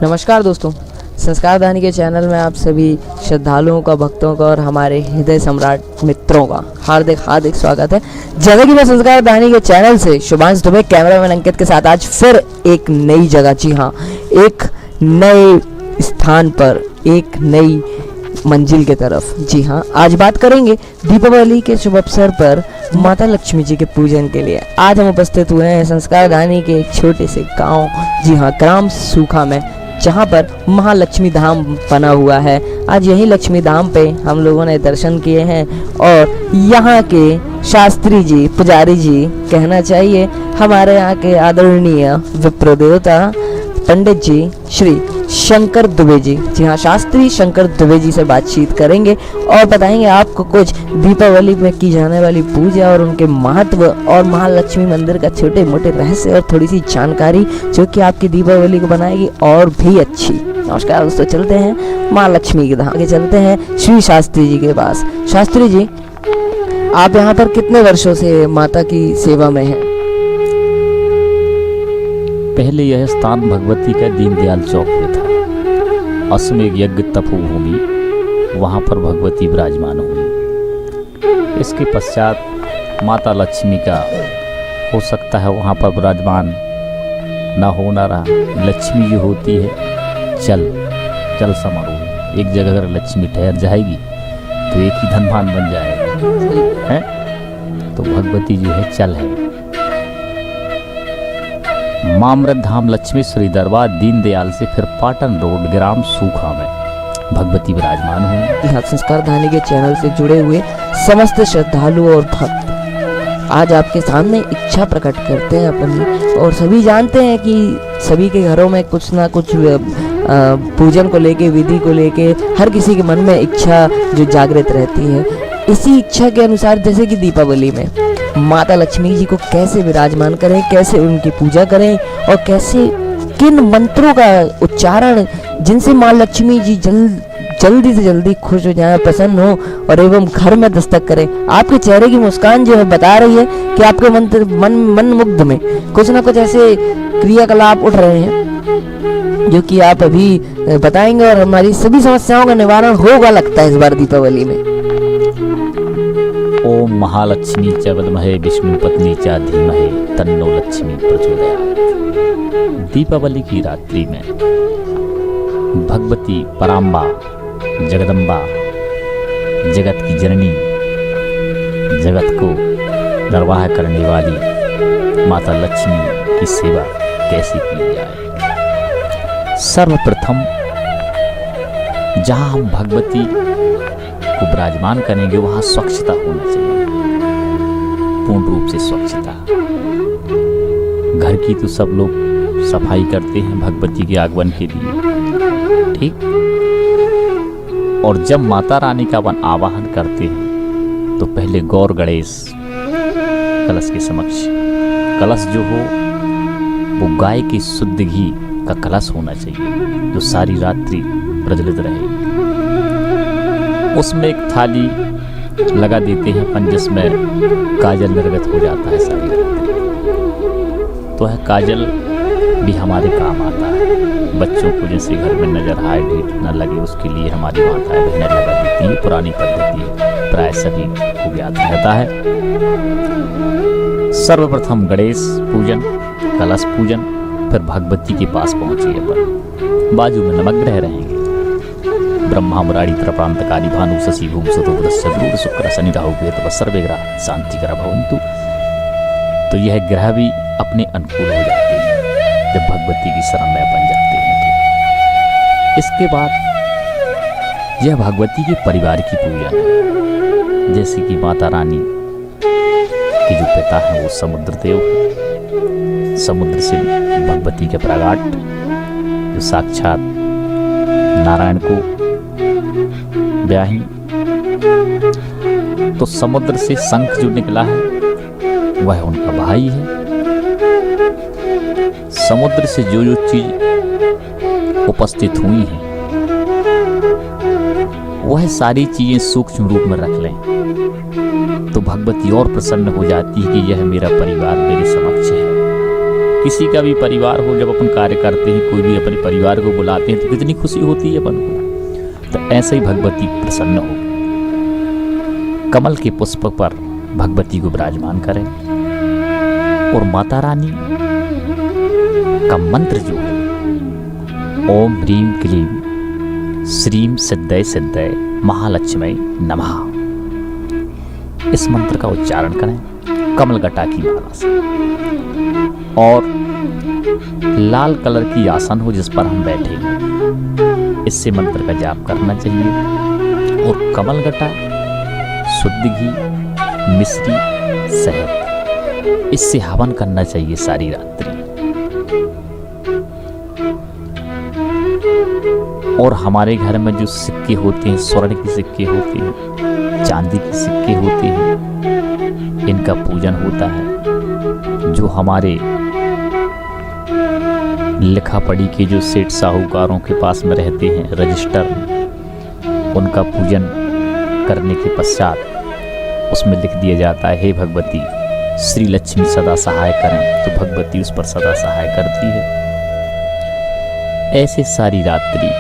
नमस्कार दोस्तों, संस्कार दानी के चैनल में आप सभी श्रद्धालुओं का, भक्तों का और हमारे हृदय सम्राट मित्रों का हार्दिक हार्दिक स्वागत है। जैसा कि मैं संस्कार दानी के चैनल से शुभांश दुबे, कैमरामैन अंकित के साथ आज फिर एक नई जगह, जी हाँ, एक नए स्थान पर, एक नई मंजिल के तरफ। जी हाँ, आज बात करेंगे दीपावली के शुभ अवसर पर माता लक्ष्मी जी के पूजन के लिए। आज हम उपस्थित हुए हैं संस्कार दानी के एक छोटे से गांव, जी हाँ, ग्राम सूखा में, जहाँ पर महालक्ष्मी धाम बना हुआ है। आज यही लक्ष्मी धाम पे हम लोगों ने दर्शन किए हैं और यहाँ के शास्त्री जी, पुजारी जी, कहना चाहिए हमारे यहाँ के आदरणीय विप्र देवता पंडित जी श्री शंकर दुबे जी, जी हाँ, शास्त्री शंकर दुबे जी से बातचीत करेंगे और बताएंगे आपको कुछ दीपावली में की जाने वाली पूजा और उनके महत्व और महालक्ष्मी मंदिर का छोटे मोटे रहस्य और थोड़ी सी जानकारी जो कि आपकी दीपावली को बनाएगी और भी अच्छी। नमस्कार दोस्तों, चलते हैं माँ लक्ष्मी के धाम के, चलते हैं श्री शास्त्री जी के पास। शास्त्री जी, आप यहाँ पर कितने वर्षों से माता की सेवा में हैं? पहले यह स्थान भगवती का दीनदयाल चौक में था। अश्वमेध यज्ञ तपोभूमि, वहाँ पर भगवती विराजमान हुई। इसके पश्चात माता लक्ष्मी का हो सकता है वहाँ पर विराजमान न होना रहा। लक्ष्मी जो होती है जल समारोह, एक जगह अगर लक्ष्मी ठहर जाएगी तो एक ही धनवान बन जाएगा है। तो भगवती जो है चल है। मामृत धाम लक्ष्मीश्वरी दरबार दीनदयाल से फिर पाटन रोड ग्राम सूखा में भगवती विराजमान हुई। यहाँ संस्कार धानी के चैनल से जुड़े हुए समस्त श्रद्धालु और भक्त आज आपके सामने इच्छा प्रकट करते हैं अपन, और सभी जानते हैं कि सभी के घरों में कुछ ना कुछ पूजन को लेके, विधि को लेके हर किसी के मन में इच्छा जो जागृत रहती है। इसी इच्छा के अनुसार जैसे कि दीपावली में माता लक्ष्मी जी को कैसे विराजमान करें, कैसे उनकी पूजा करें और कैसे किन मंत्रों का उच्चारण जिनसे माँ लक्ष्मी जी जल्दी से जल्दी खुश हो जाए, प्रसन्न हो और एवं घर में दस्तक करें। आपके चेहरे की मुस्कान जो है बता रही है कि आपके मन मुग्ध में कुछ ना कुछ ऐसे क्रियाकलाप उठ रहे हैं जो कि आप अभी बताएंगे और हमारी सभी समस्याओं का निवारण होगा लगता है इस बार दीपावली में। ओम महालक्ष्मी च विद्महे विष्णु पत्नी च धीमहि तन्नो लक्ष्मी प्रचोदयात्। दीपावली की रात्रि में भगवती पराम्बा जगदम्बा, जगत की जननी, जगत को निर्वाह करने वाली माता लक्ष्मी की सेवा कैसे की जाए। सर्वप्रथम जहां हम भगवती को विराजमान करेंगे वहां स्वच्छता होना चाहिए, पूर्ण रूप से स्वच्छता। घर की तो सब लोग सफाई करते हैं भगवती के आगमन के लिए, ठीक। और जब माता रानी का आवाहन करते हैं तो पहले गौर गणेश कलश के समक्ष, कलश जो हो वो गाय की शुद्ध घी का कलश होना चाहिए जो सारी रात्रि प्रज्वलित रहे। उसमें एक थाली लगा देते हैं अपन जिसमें काजल निर्गत हो जाता है सारी रात्रि। तो है काजल भी हमारे काम आता है। बच्चों को जैसे घर में नजर हाइट न लगे उसके लिए हमारी माताएं बहनें लगा देती है। पुरानी पद्धति है, प्राय सभी को ज्ञात रहता है। सर्वप्रथम गणेश पूजन, कलश पूजन, फिर भगवती के पास पहुंचे अपन। बाजू में नवग्रह रहेंगे, ब्रह्मा मुरारी त्रप्रांतकारी भानु शशि भूम सतो बुधस्य गुरु शुक्र शनि राहु केतु सर्वे ग्रह शांतिकर भवन्तु। तो यह ग्रह भी अपने अनुकूल हो जाते हैं जब भगवती की शरण में अपन जाते हैं। तो इसके बाद यह भगवती के परिवार की पूजा है, जैसे कि माता रानी के जो पिता हैं वो समुद्र देव, समुद्र से भगवती के प्रगाट जो साक्षात नारायण को ब्याही। तो समुद्र से शंख जो निकला है वह उनका भाई है। समुद्र से जो जो चीज उपस्थित हुई है वह सारी चीजें सूक्ष्म रूप में रख लें तो भगवती और प्रसन्न हो जाती है कि यह मेरा परिवार मेरे समक्ष है। किसी का भी परिवार हो, जब अपन कार्य करते हैं, कोई भी अपने परिवार को बुलाते हैं तो कितनी खुशी होती है अपन को। तो ऐसे ही भगवती प्रसन्न हो। कमल के पुष्प पर भगवती को विराजमान करें और माता रानी का मंत्र जो है ओम ह्रीम क्लीम श्रीम सिद्धय सिद्धय महालक्ष्मी नमः, इस मंत्र का उच्चारण करें कमलगटा की माला से। और लाल कलर की आसन हो जिस पर हम बैठे, इससे मंत्र का जाप करना चाहिए। और कमलगटा, शुद्ध घी, मिश्री, शहद, इससे हवन करना चाहिए सारी रात्रि। और हमारे घर में जो सिक्के होते हैं, स्वर्ण के सिक्के होते हैं, चांदी के सिक्के होते हैं, इनका पूजन होता है। जो हमारे लिखा पढ़ी के जो सेठ साहूकारों के पास में रहते हैं, रजिस्टर, उनका पूजन करने के पश्चात उसमें लिख दिया जाता है हे भगवती श्री लक्ष्मी सदा सहाय करें, तो भगवती उस पर सदा सहाय करती है। ऐसे सारी रात्रि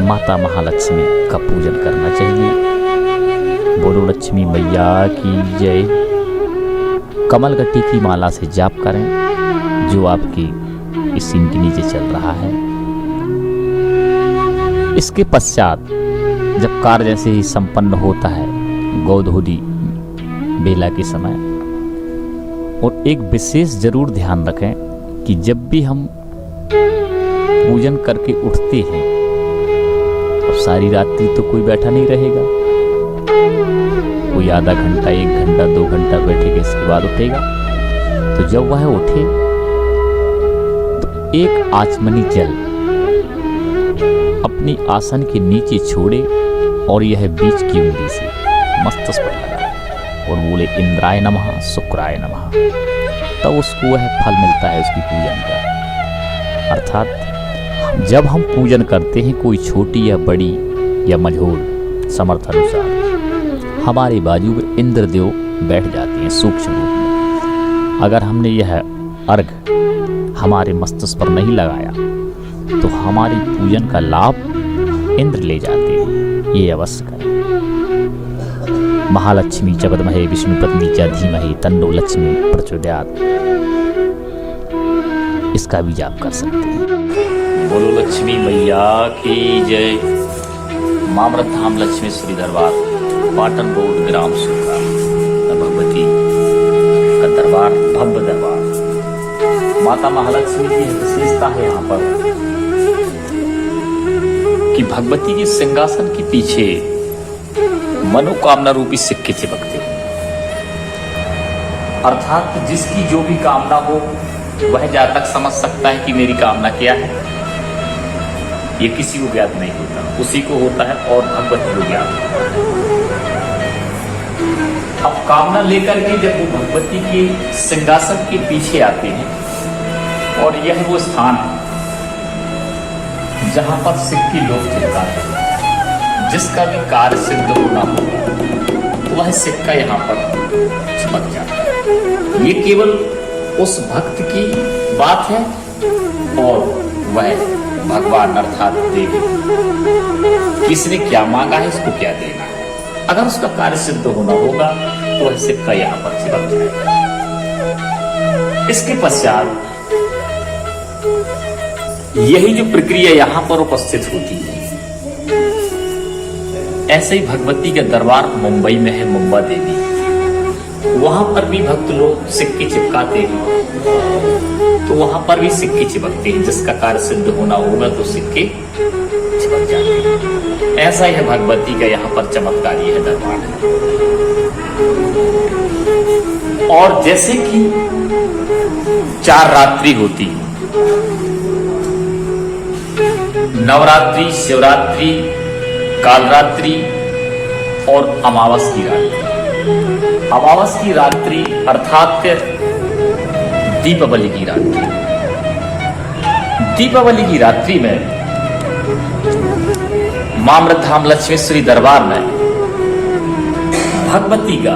माता महालक्ष्मी का पूजन करना चाहिए। बोलो लक्ष्मी मैया की जय। कमलगट्टी की माला से जाप करें जो आपकी इस सीन के नीचे चल रहा है। इसके पश्चात जब कार्य जैसे ही संपन्न होता है गोधूली बेला के समय। और एक विशेष जरूर ध्यान रखें कि जब भी हम पूजन करके उठते हैं, अब सारी रात्रि तो कोई बैठा नहीं रहेगा, कोई आधा घंटा, 1 घंटा, 2 घंटा बैठेगा, इसके बाद उठेगा। तो जब वह उठे तो एक आचमनी जल अपनी आसन के नीचे छोड़े और यह बीच की उंगली से मस्तक पर लगाए और बोले इंद्राय नमः, शुक्राय नमः। तब उसको वह फल मिलता है उसकी पूजन का। अर्थात जब हम पूजन करते हैं कोई छोटी या बड़ी या मझोल समर्थ अनुसार, हमारे बाजू में इंद्रदेव बैठ जाते हैं सूक्ष्म रूप में। अगर हमने यह अर्घ हमारे मस्तक पर नहीं लगाया तो हमारी पूजन का लाभ इंद्र ले जाते हैं, ये अवश्य करें। महालक्ष्मी च विद्महे विष्णुपत्नी च धीमहि तन्नो लक्ष्मी प्रचोदयात्, इसका भी जाप कर सकते हैं। बोलो लक्ष्मी मैया की जय। मामरत धाम लक्ष्मीश्वरी दरबार, पाटन रोड, ग्राम सुखा, भगवती का दरबार, भव्य दरबार। माता महालक्ष्मी की विशेषता है यहाँ पर कि भगवती के सिंहासन के पीछे मनोकामना रूपी सिक्के चिपकते हैं। अर्थात जिसकी जो भी कामना हो वह जहाँ तक समझ सकता है कि मेरी कामना क्या है, ये किसी को ज्ञात नहीं होता, उसी को होता है और भगवती को ज्ञात होता है। अब कामना लेकर के जब वो भगवती के सिंहासन के पीछे आते हैं, और यह वो स्थान है जहां पर सिक्के लोग चिपकाते हैं, जिसका भी कार्य सिद्ध होना होगा तो वह सिक्का यहाँ पर चिपक जाता है। ये केवल उस भक्त की बात है और वह भगवान अर्थात देवी, किसने क्या मांगा है इसको क्या देना है। अगर उसका कार्य सिद्ध होना होगा तो वह सिक्का यहाँ पर चिपक जाएगा। इसके पश्चात यही जो प्रक्रिया यहाँ पर उपस्थित होती है, ऐसे ही भगवती का दरबार मुंबई में है, मुंबा देवी, वहां पर भी भक्त लोग सिक्के चिपकाते हैं, तो वहां पर भी सिक्के चिपकते हैं। जिसका कार्य सिद्ध होना होगा तो सिक्के चिपक जाते हैं। ऐसा ही है भगवती का यहाँ पर चमत्कारी है दरबार है। और जैसे कि 4 रात्रि होती है, नवरात्रि, शिवरात्रि, कालरात्रि और अमावस की रात्रि। अमावस की रात्रि अर्थात दीपावली की रात्रि। दीपावली की रात्रि में मामरत धाम लक्ष्मीश्वरी दरबार में भगवती का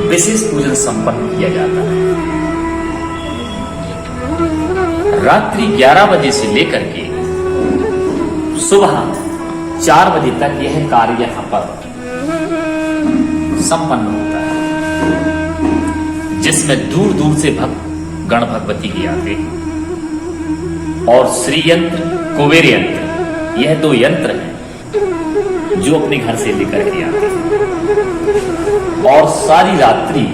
विशेष पूजन संपन्न किया जाता है। रात्रि 11 बजे से लेकर के सुबह 4 बजे तक यह कार्य यहाँ पर संपन्न होता है, जिसमें दूर दूर से भक्त गण भगवती के आते हैं। और श्री यंत्र, कुबेर यंत्र, यह 2 यंत्र हैं जो अपने घर से लेकर के आते हैं। और सारी रात्रि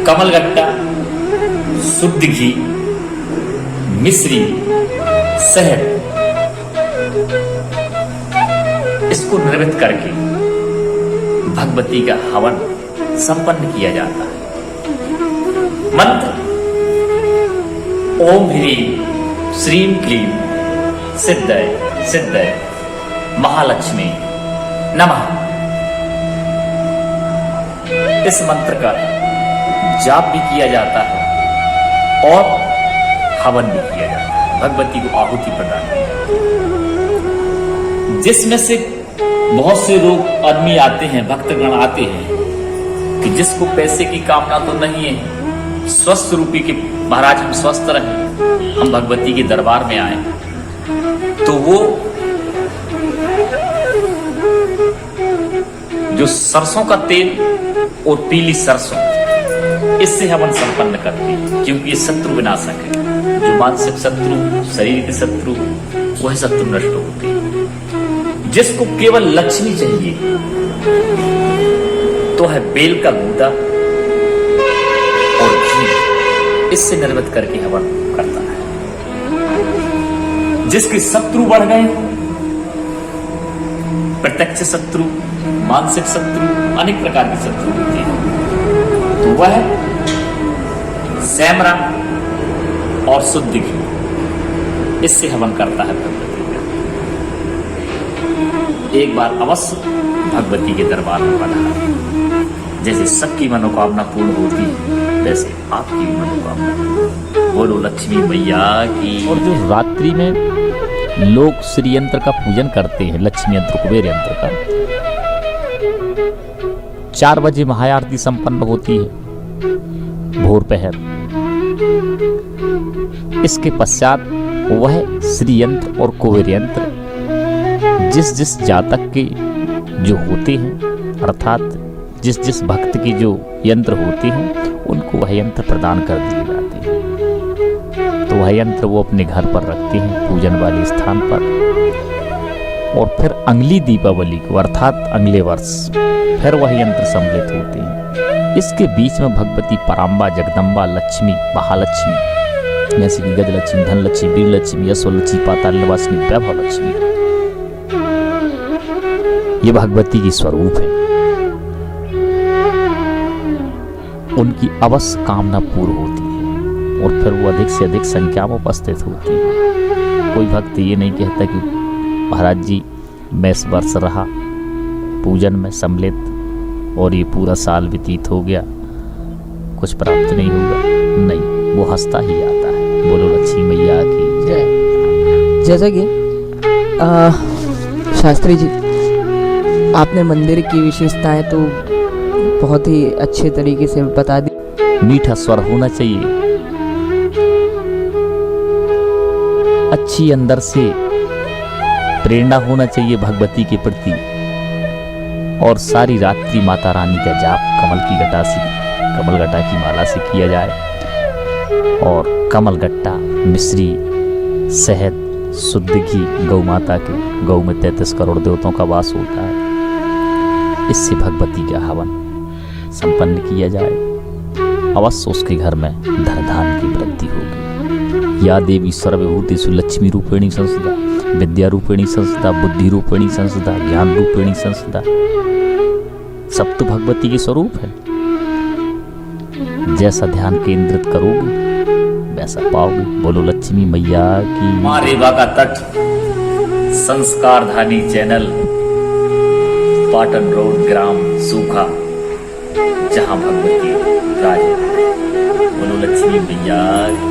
कमलगट्टा, शुद्ध घी, मिश्री, शहद, इसको निर्मित करके भगवती का हवन संपन्न किया जाता है। मंत्र ओम ह्रीं श्रीं क्लीं सिद्धय सिद्धय महालक्ष्मी नमः, इस मंत्र का जाप भी किया जाता है और हवन भी किया जाता है, भगवती को आहुति प्रदान की जाती है। जिसमें से बहुत से लोग आदमी आते हैं, भक्तगण आते हैं कि जिसको पैसे की कामना तो नहीं है, स्वस्थ रूपी के महाराज हम स्वस्थ रहें, हम भगवती के दरबार में आए, तो वो जो सरसों का तेल और पीली सरसों, इससे हवन संपन्न करते हैं, क्योंकि ये शत्रु विनाशक है। जो मानसिक शत्रु, शरीर के शत्रु, वह शत्रु नष्ट होते हैं। जिसको केवल लक्ष्मी चाहिए तो है बेल का गूदा और घी, इससे निर्मित करके हवन करता है। जिसके शत्रु बढ़ गए, प्रत्यक्ष शत्रु, मानसिक शत्रु, अनेक प्रकार के शत्रु होते हैं, तो वह सैमरा और शुद्ध घी, इससे हवन करता है भगवती का। एक बार अवश्य भगवती के दरबार में पधारें। जैसे सबकी मनोकामना पूर्ण होती है, वैसे आपकी भी मनोकामना। बोलो लक्ष्मी मैया की। और जो रात्रि में लोग श्री यंत्र का पूजन करते हैं, लक्ष्मी यंत्र, कुबेर यंत्र का, 4 बजे महाआरती संपन्न होती है भोर पहर। इसके पश्चात वह श्री यंत्र और कुबेर यंत्र जिस जिस जातक के जो होते हैं, अर्थात जिस जिस भक्त की जो यंत्र होते हैं, उनको वह यंत्र प्रदान कर दिए जाते हैं। तो वह यंत्र वो अपने घर पर रखते हैं, पूजन वाले स्थान पर। और फिर अगली दीपावली को, अर्थात अगले वर्ष, फिर वह यंत्र सम्मिलित होते हैं। इसके बीच में भगवती पराम्बा, जगदम्बा, लक्ष्मी, महालक्ष्मी, जैसे कि गजलक्ष्मी, धनलक्ष्मी, वीरलक्ष्मी, यशोलक्ष्मी, पाताल निवासिनी, वैभव लक्ष्मी, ये भगवती की स्वरूप है। उनकी अवश्य कामना पूर्ण होती है और फिर वो अधिक से अधिक संख्या में उपस्थित होती है। कोई भक्त ये नहीं कहता कि महाराज जी मैं इस वर्ष रहा पूजन में सम्मिलित और ये पूरा साल व्यतीत हो गया, कुछ प्राप्त नहीं होगा। नहीं, वो हंसता ही आता है। बोलो लक्ष्मी मैया की जय। जैसा कि शास्त्री जी, आपने मंदिर की विशेषताएं तो बहुत ही अच्छे तरीके से बता दी। मीठा स्वर होना चाहिए, अच्छी अंदर से प्रेरणा होना चाहिए भगवती के प्रति, और सारी रात्रि माता रानी का जाप कमल गट्टा की माला से किया जाए। और कमल गट्टा, मिश्री, शहद, शुद्ध घी, गौ माता के, गौ में 33 करोड़ देवताओं का वास होता है, इससे भगवती का हवन संपन्न किया जाए। अवश्य उसके घर में धन धान की वृद्धि होगी। या देवी सर्वभूतेषु लक्ष्मी रूपिणी संस्था, विद्या रूपिणी संस्था, बुद्धि रूपिणी संस्था, ज्ञान रूपिणी संस्था, सब तो भगवती के स्वरूप है। जैसा ध्यान केंद्रित करोगे वैसा पाओगे। बोलो लक्ष्मी मैया की। रेवा का तट, संस्कारधानी चैनल, पाटन रोड, ग्राम सूखा, जहां भगवती राज। बोलो लक्ष्मी मैया की।